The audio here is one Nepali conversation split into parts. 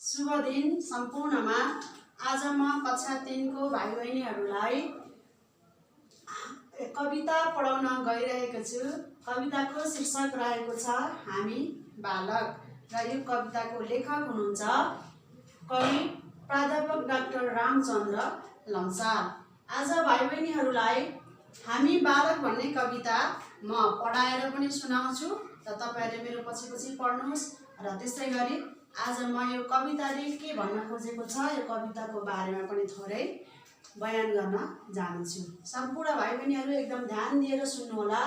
शुभ दिन सम्पूर्णमा। आज म कक्षा 3 को भाइ बहिनीहरूलाई कविता पढाउन गइरहेको छु। कविताको शीर्षक रहेको छ हामी बालक र यो कविताको लेखक हुनुहुन्छ कवि प्राध्यापक डाक्टर रामचन्द्र लम्साल। आज भाइ बहिनीहरूलाई हामी बालक भन्ने कविता म पढाएर पनि सुनाउँछु र तपाईहरुले मेरो पछि पढ्नुहोस्। र त्यसै गरी आज म यो कविताले के भन्न खोजेको छ यो कविताको बारेमा पनि थोरै बयान गर्न जान्छु। सम्पूर्ण भाइ बहिनीहरू एकदम ध्यान दिएर सुन्नुहोला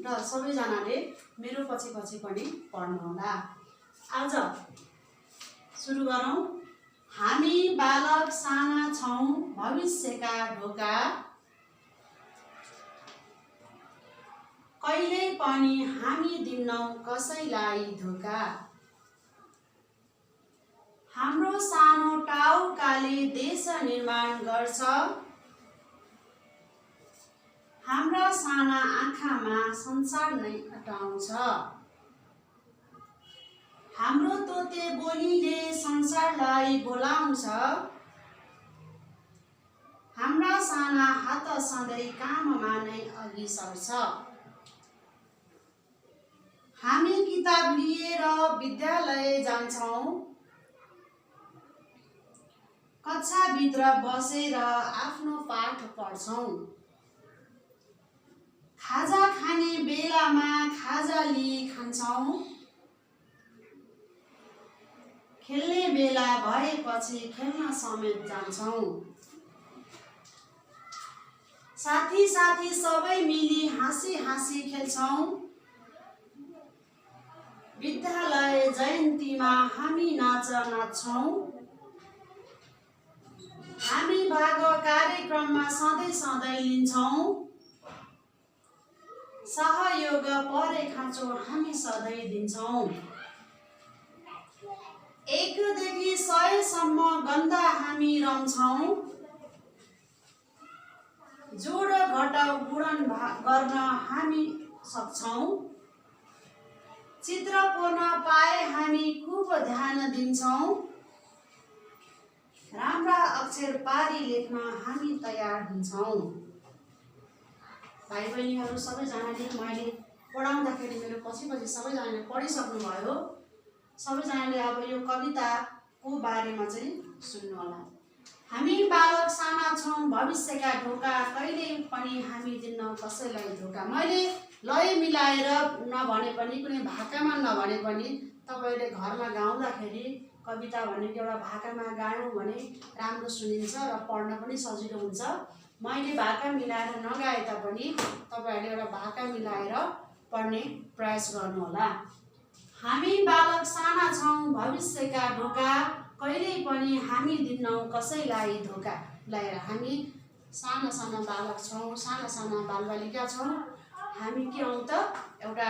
र सबैजनाले मेरो पछि पनि पढ्नुहोला। आज सुरु गरौँ। हामी बालक साना छौं भविष्यका ढोका, कहिल्यै पनि हामी दिन्नौ कसैलाई धोका। हाम्रो सानो टाउकाले देश निर्माण गर्छ, हाम्रा साना आँखामा संसार नै अटाउँछ। हाम्रो तोते बोलीले संसारलाई बोलाउँछ, हाम्रा साना हात सधैँ काममा नै अघि सर्छ। हामी किताब लिएर विद्यालय जान्छौं, कक्षाभित्र बसेर आफ्नो पाठ पढ्छौं। खाजा खाने बेलामा खाजा लिई खान्छौं, खेल्ने बेला भएपछि खेल्न समेत जान्छौं। साथी सबै मिली हाँसी खेल्छौं, विद्यालय जयन्तीमा हामी नाच्छौं। हामी भाग कार्यक्रममा सधैँ लिन्छौं, सहयोग परे खाँचो हामी सधैँ दिन्छौं। 1 देखि 100 सम्म गन्दा हामी रम्छौं, जोड घटाउ गुणन गर्न हामी सक्छौं। चित्र कोर्न पाए हामी खूब ध्यान दिन्छौं, राम्रा अक्षर पारी लेख्न हामी तयार हुन्छौं। भाइ बहिनीहरू सबैजनाले मैले पढाउँदाखेरि मेरो पछि सबैजनाले पढिसक्नु भयो। सबैजनाले अब यो कविताको बारेमा चाहिँ सुन्नु होला। हामी बालक साना छौं भविष्यका ढोका, कहिले पनि हामी दिन्नौ कसैलाई धोका। मैले लय मिलाएर नभने पनि कुनै भाकामा नभने पनि तपाईले घरमा गाउँदाखेरि कविता भनेको एउटा भाकामा गायौं भने राम्रो सुनिन्छ र पढ्न पनि सजिलो हुन्छ। मैले भाका मिलाएर नगाए तापनि तपाईहरुले एउटा भाका मिलाएर पढ्ने प्रयास गर्नु होला। हामी बालक साना छौं भविष्यका ढोका, कहिल्यै पनि हामी दिन्नौ कसैलाई धोका। हामी साना बालक छौं, साना बालबालिका छौं। हामी के हौं त एउटा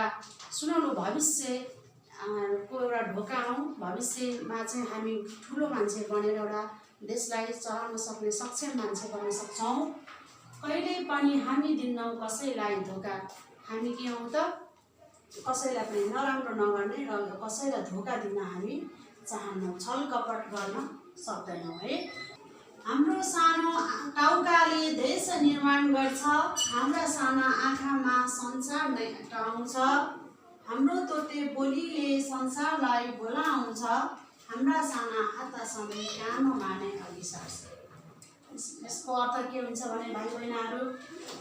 सुनौलो भविष्य को एउटा ढोका हौं। भविष्यमा चाहिँ हामी ठुलो मान्छे बनेर एउटा देशलाई चलाउन सक्ने सक्षम मान्छे बन्न सक्छौं। कहिल्यै पनि हामी दिन्नौ कसैलाई धोका। हामी के हौं त कसैलाई पनि नराम्रो नगर्ने र कसैलाई धोका दिन हामी चाहन्नौ, छल कपट गर्न सक्दैनौ है। हाम्रो सानो टाउकाले देश निर्माण गर्छ, हाम्रा साना आँखामा संसार नै अटाउँछ। हाम्रो तोते बोलीले संसारलाई बोलाउँछ, हाम्रा साना हात सधैँ काममा नै अघि सर्छ। यसको अर्थ के हुन्छ भने भाइ बहिनीहरू,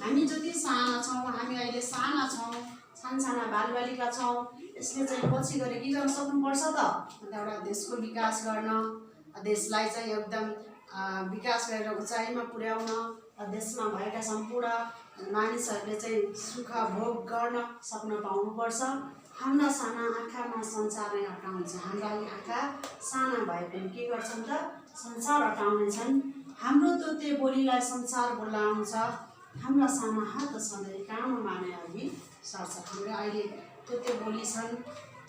हामी जति साना छौं, हामी अहिले साना छौं, साना बालबालिका छौं, यसले चाहिँ पछि गएर के गर्न सक्नुपर्छ त एउटा देशको विकास गर्न, देशलाई चाहिँ एकदम विकास गरेर उचाइमा पुर्याउन, देशमा भएका सम्पूर्ण मानिसहरूले चाहिँ सुख भोग गर्न सक्न पाउनुपर्छ। हाम्रा साना आँखामा संसार नै अटाउँछ। हाम्रा आँखा साना भए पनि के गर्छन् त संसार अटाउने छन्। हाम्रो तोते बोलीलाई संसार बोलाउँछ, हाम्रा साना हात सधैँ काममा नै अघि सर्छ। हाम्रो अहिले तोते बोली छन्,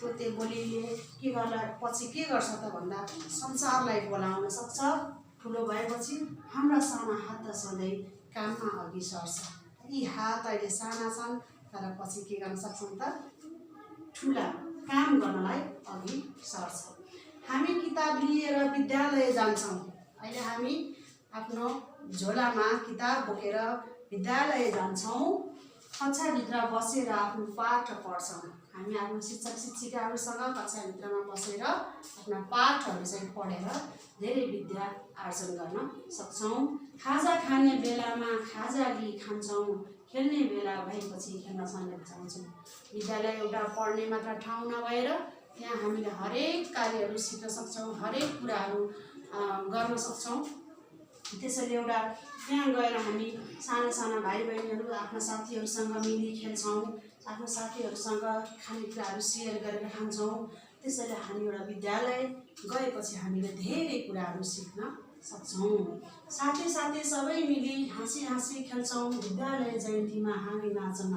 तोते बोलीले के गर्ला पछि के गर्छ त भन्दा संसारलाई बोलाउन सक्छ। ठुलो भएपछि हाम्रा साना हात सधैँ काममा अघि सर्छ। यी हात अहिले साना छन् तर पछि के गर्न सक्छन् त ठुला काम गर्नलाई अघि सर्छ। हामी किताब लिएर विद्यालय जान्छौँ। अहिले हामी आफ्नो झोलामा किताब बोकेर विद्यालय जान्छौँ। कक्षाभित्र बसेर आफ्नो पाठ पढ्छौँ। हामी आफ्नो शिक्षक शिक्षिकाहरूसँग कक्षाभित्रमा बसेर आफ्ना पाठहरू चाहिँ पढेर धेरै विद्या आर्जन गर्न सक्छौँ। खाजा खाने बेलामा खाजा खान्छौँ। खेल्ने बेला भएपछि खेल्न समेत जान्छौँ। विद्यालय एउटा पढ्ने मात्र ठाउँ नभएर त्यहाँ हामीले हरेक कार्यहरू सिक्न सक्छौँ, हरेक कुराहरू गर्न सक्छौँ। त्यसैले एउटा त्यहाँ गएर हामी साना साना भाइ बहिनीहरू आफ्ना साथीहरूसँग मिली खेल्छौँ, आफ्नो साथीहरूसँग खानेकुराहरू सेयर गरेर खान्छौँ। त्यसैले हामी एउटा विद्यालय गएपछि हामीले धेरै कुराहरू सिक्न सक्छौँ। साथै साथै सबै मिली हाँसी हाँसी खेल्छौँ। विद्यालय जयन्तीमा हामी नाच्छौँ।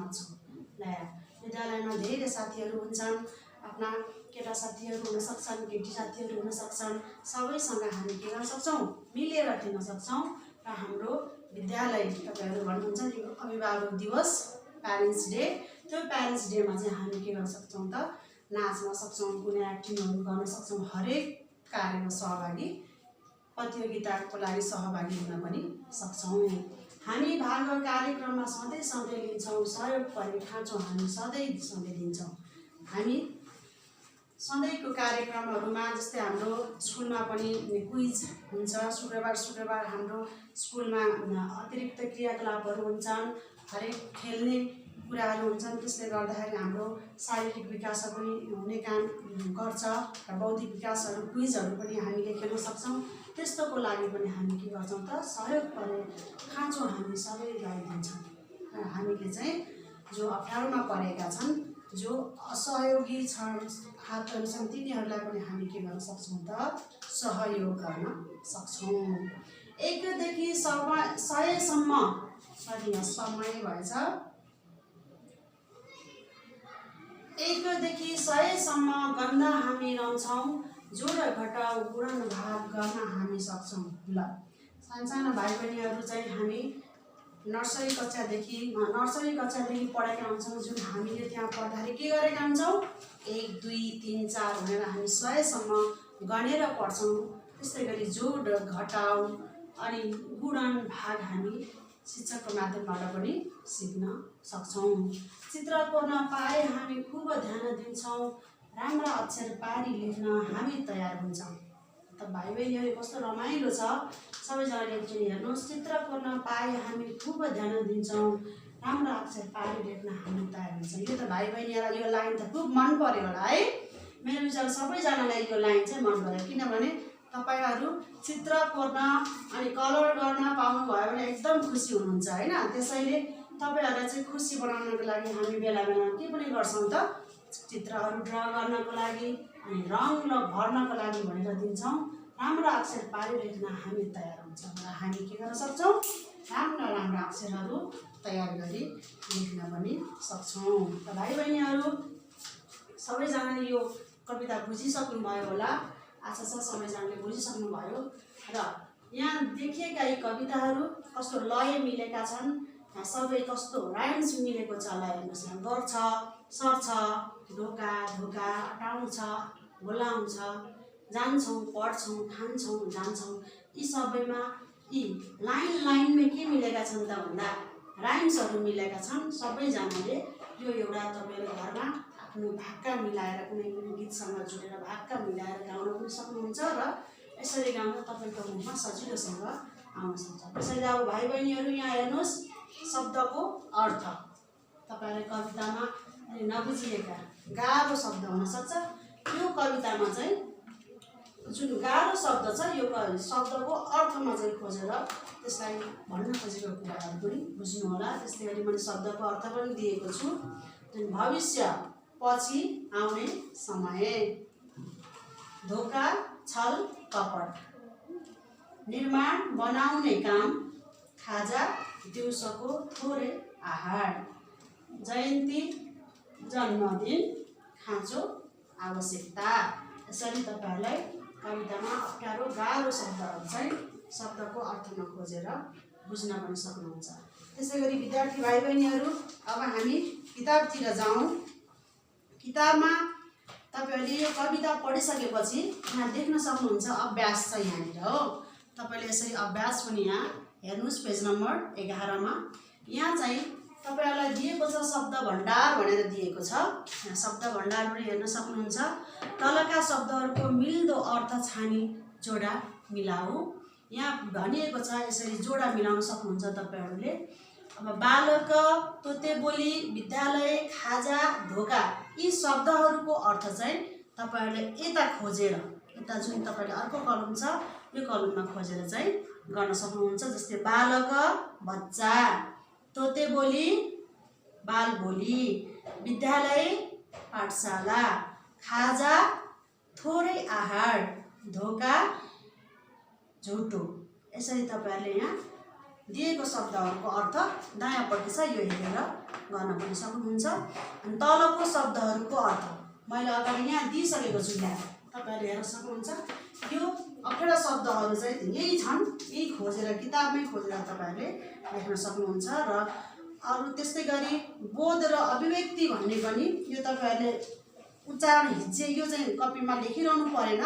विद्यालयमा धेरै साथीहरू हुन्छन्। आफ्ना केटा साथीहरू हुन सक्छन्, केटी साथीहरू हुन सक्छन्। सबैसँग हामी के गर्न सक्छौँ? मिलेर खेल्न सक्छौँ। र हाम्रो विद्यालय तपाईँहरू भन्नुहुन्छ नि अभिभावक दिवस, प्यारेन्ट्स डे, त्यो प्यारेन्ट्स डेमा चाहिँ हामी के गर्न सक्छौँ त? नाच्न सक्छौँ, कुनै एक्टिङहरू गर्न सक्छौँ, हरेक कार्यमा सहभागी, प्रतियोगिताको लागि सहभागी हुन पनि सक्छौँ। हामी भाग कार्यक्रममा सधैँ सधैँ लिन्छौँ। सहयोग पर्ने खाँचो हामी सधैँ दिन्छौँ। हामी सधैँको कार्यक्रमहरूमा जस्तै हाम्रो स्कुलमा पनि क्विज हुन्छ। शुक्रबार हाम्रो स्कुलमा अतिरिक्त क्रियाकलापहरू हुन्छन्, हरेक खेल्ने कुराहरू हुन्छन्। त्यसले गर्दाखेरि हाम्रो शारीरिक विकास पनि हुने काम गर्छ र बौद्धिक विकासहरू क्विजहरू पनि हामीले खेल्न सक्छौँ। त्यस्तोको लागि पनि हामी के गर्छौँ त? सहयोग पर्ने खाँचो हामी सबैलाई दिन्छौँ। र हामीले चाहिँ जो अप्ठ्यारोमा परेका छन्, जो असहयोगी छन्, हातहरू छन्, तिनीहरूलाई पनि हामी के गर्न सक्छौँ त? सहयोग गर्न सक्छौँ। 1 देखि 100 सम्म समय भएछ। 1 देखि 100 सम्म गन्दा हामी रहन्छौँ। जोड घटाउ गुणन भाग गर्न हामी सक्छौँ। ल, सानसानो भाइ बहिनीहरू चाहिँ हामी नर्सरी कक्षादेखि पढेका हुन्छौँ। जुन हामीले त्यहाँ पढ्दाखेरि के गरेका हुन्छौँ? 1 2 3 4 भनेर हामी 100 सम्म गनेर पढ्छौँ। त्यस्तै गरी जोड घटाउ अनि गुणन भाग हामी शिक्षकको माध्यमबाट पनि सिक्न सक्छौँ। चित्र कोर्न पाए हामी खुब ध्यान दिन्छौँ। राम्रा अक्षर पारी लेख्न हामी तयार हुन्छौँ। त भाइ बहिनीहरू कस्तो रमाइलो छ। सबैजनाले एकचोटि हेर्नुहोस्। चित्र कोर्न पाए हामी खुब ध्यान दिन्छौँ। राम्रा अक्षर पारी लेख्न हामी तयार हुन्छौँ। यो त भाइ बहिनीहरूलाई यो लाइन त खुब मन पर्यो होला है। मेरो विचार सबैजनालाई यो लाइन चाहिँ मन पर्यो। किनभने तपाईँहरू चित्र कोर्न अनि कलर गर्न पाउनुभयो भने एकदम खुसी हुनुहुन्छ होइन। त्यसैले तपाईँहरूलाई चाहिँ खुसी बनाउनको लागि हामी बेला बेलामा के पनि गर्छौँ त? चित्रहरू ड्र गर्नको लागि अनि रङ भर्नको लागि भनेर दिन्छौँ। राम्रा अक्षर पारी लेख्न हामी तयार हुन्छौँ र हामी के गर्न सक्छौँ? राम्रा अक्षरहरू तयार गरी लेख्न पनि सक्छौँ। र भाइ बहिनीहरू सबैजनाले यो कविता बुझिसक्नुभयो होला। आशा छ सबैजनाले बुझिसक्नुभयो। र यहाँ देखिएका यी कविताहरू कस्तो लय मिलेका छन्, सबै कस्तो राइम्स मिलेको छ। लय हेर्नुहोस्, यहाँ गर्छ, सर्छ, ढोका धोका, अटाउँछ, बोलाउँछ, जान्छौँ, पढ्छौँ, खान्छौँ, जान्छौँ, यी सबैमा यी लाइनमै के मिलेका छन् त भन्दा राइम्सहरू मिलेका छन्। सबैजनाले यो एउटा तपाईँले घरमा आफ्नो भाक्का मिलाएर कुनै गीतसँग जोडेर भाक्का मिलाएर गाउन पनि सक्नुहुन्छ र यसरी गाउँदा तपाईँको मुखमा सजिलोसँग आउन सक्छ। त्यसैले अब भाइ बहिनीहरू यहाँ हेर्नुहोस्, शब्दको अर्थ तपाईँहरूले कवितामा नबुझिएका गाह्रो शब्द हुनसक्छ। यो कवितामा चाहिँ जुन गाह्रो शब्द छ, यो शब्दको अर्थमा चाहिँ खोजेर त्यसलाई भन्न खोजेको कुराहरू पनि बुझ्नु होला। त्यस्तै गरी मैले शब्दको अर्थ पनि दिएको छु। जुन भविष्य पछि आउने समय, धोका छल कपट, निर्माण बनाउने काम, खाजा दिउँसोको थोरै आहार, जयन्ती जन्मदिन, खाँचो आवश्यकता। यसरी तपाईँहरूलाई कवितामा अप्ठ्यारो गाह्रो शब्दहरू चाहिँ शब्दको अर्थमा खोजेर बुझ्न पनि सक्नुहुन्छ। त्यसै गरी विद्यार्थी भाइ बहिनीहरू अब हामी किताबतिर जाउँ। किताबमा तपाईहरुले यो कविता पढिसकेपछि यहाँ देख्न सक्नुहुन्छ अभ्यास छ यहाँनिर हो। तपाईले यसरी अभ्यास पनि यहाँ हेर्नुस् पेज नम्बर 11 मा। यहाँ चाहिँ तपाईहरुलाई दिएको छ शब्द भण्डार भनेर दिएको छ। यहाँ शब्द भण्डार पनि हेर्न सक्नुहुन्छ। तलका शब्दहरुको मिल्दो अर्थ छानी जोडा मिलाऊ। यहाँ भनिएको छ यसरी जोडा मिलाउन सक्नुहुन्छ तपाईहरुले। अब बालक, तोते बोली, विद्यालय, खाजा, धोका यी शब्दहरुको अर्थ चाहिँ तपाईहरुले यता खोजेर यता जुन तपाईले अर्को कलम छ यो कलममा खोजेर चाहिँ गर्न सक्नुहुन्छ। जस्तै बालक बच्चा, तोते बोली बाल बोली, विद्यालय पाठशाला, खाजा थोरै आहार, धोका झुटो। यसरी तपाईहरुले यहाँ दिएको शब्दहरुको अर्थ दायाँपट्टि छ यो हेरेर गर्न पनि सक्नुहुन्छ। अनि तलको शब्दहरुको अर्थ मैले अगाडि यहाँ दिइसकेको छु। यहाँ तपाईहरुले हेर्न सक्नुहुन्छ। यो अप्ठ्यारा शब्दहरु चाहिँ यही छन्। यही खोजेर किताबमै खोजेर तपाईहरुले लेख्न सक्नुहुन्छ। र अरु त्यस्तै गरी बोध र अभिव्यक्ति भन्ने पनि यो तपाईहरुले उच्चारण हिज्जे यो चाहिँ कपीमा लेखिरहनु परेन,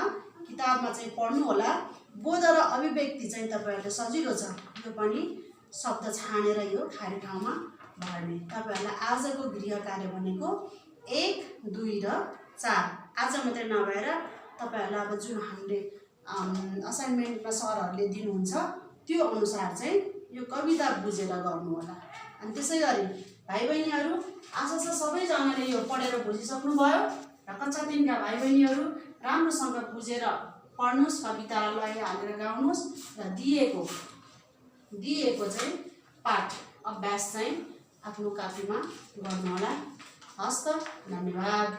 किताबमा चाहिँ पढ्नु होला। बोध र अभिव्यक्ति चाहिँ तपाईहरुले सजिलो छ। यो पनि शब्द छानेर यो खाली ठाउँमा भर्ने। तपाईहरुलाई आजको गृह कार्य भनेको 1, 2 र 4 आज मात्रै नभएर तपाईहरुलाई अब जुन हामीले असाइनमेन्टमा सरहरुले दिनुहुन्छ त्यो अनुसार चाहिँ यो कविता बुझेर गर्नु होला। अनि त्यसै गरी भाइ बहिनीहरु आशा छ सबैजनाले यो पढेर बुझिसक्नु भयो र कक्षा 3 का भाइ बहिनीहरु राम्रोसँग बुझेर पढ्नुस्, कवितालाई हालेर गाउनुस् र दिएको चाहिँ पाठ अभ्यास चाहिँ आफ्नो कापीमा गर्नु होला। हस्त धन्यवाद।